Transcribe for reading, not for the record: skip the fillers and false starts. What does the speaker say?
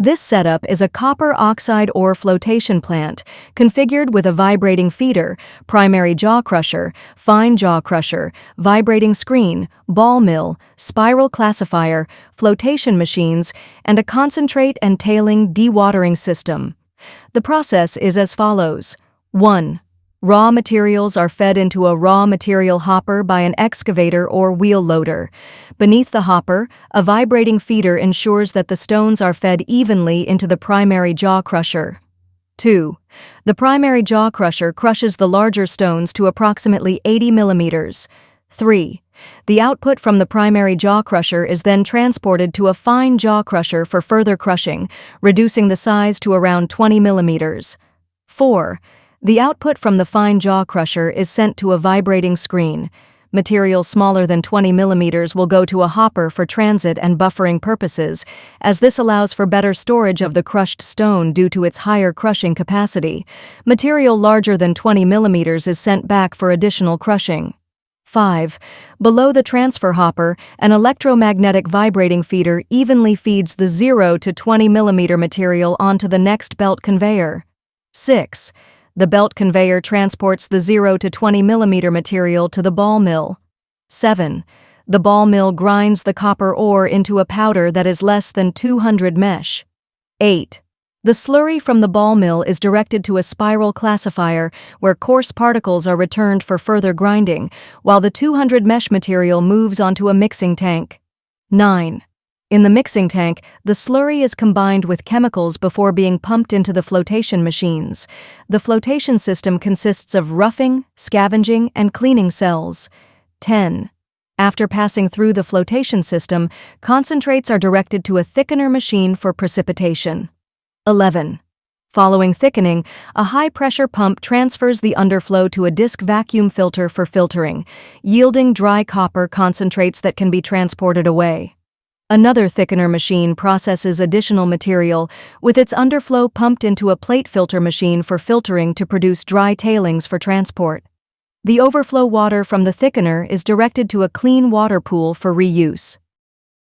This setup is a copper oxide ore flotation plant, configured with a vibrating feeder, primary jaw crusher, fine jaw crusher, vibrating screen, ball mill, spiral classifier, flotation machines, and a concentrate and tailing dewatering system. The process is as follows. 1. Raw materials are fed into a raw material hopper by an excavator or wheel loader. Beneath the hopper, a vibrating feeder ensures that the stones are fed evenly into the primary jaw crusher. 2. The primary jaw crusher crushes the larger stones to approximately 80 millimeters. 3. The output from the primary jaw crusher is then transported to a fine jaw crusher for further crushing, reducing the size to around 20 millimeters. 4. The output from the fine jaw crusher is sent to a vibrating screen. Material smaller than 20 millimeters will go to a hopper for transit and buffering purposes, as this allows for better storage of the crushed stone due to its higher crushing capacity. Material larger than 20 millimeters is sent back for additional crushing. 5. Below the transfer hopper, an electromagnetic vibrating feeder evenly feeds the 0 to 20 millimeter material onto the next belt conveyor. 6. The belt conveyor transports the 0 to 20 millimeter material to the ball mill. 7. The ball mill grinds the copper ore into a powder that is less than 200 mesh. 8. The slurry from the ball mill is directed to a spiral classifier where coarse particles are returned for further grinding, while the 200 mesh material moves onto a mixing tank. 9. In the mixing tank, the slurry is combined with chemicals before being pumped into the flotation machines. The flotation system consists of roughing, scavenging, and cleaning cells. 10. After passing through the flotation system, concentrates are directed to a thickener machine for precipitation. 11. Following thickening, a high-pressure pump transfers the underflow to a disc vacuum filter for filtering, yielding dry copper concentrates that can be transported away. Another thickener machine processes additional material, with its underflow pumped into a plate filter machine for filtering to produce dry tailings for transport. The overflow water from the thickener is directed to a clean water pool for reuse.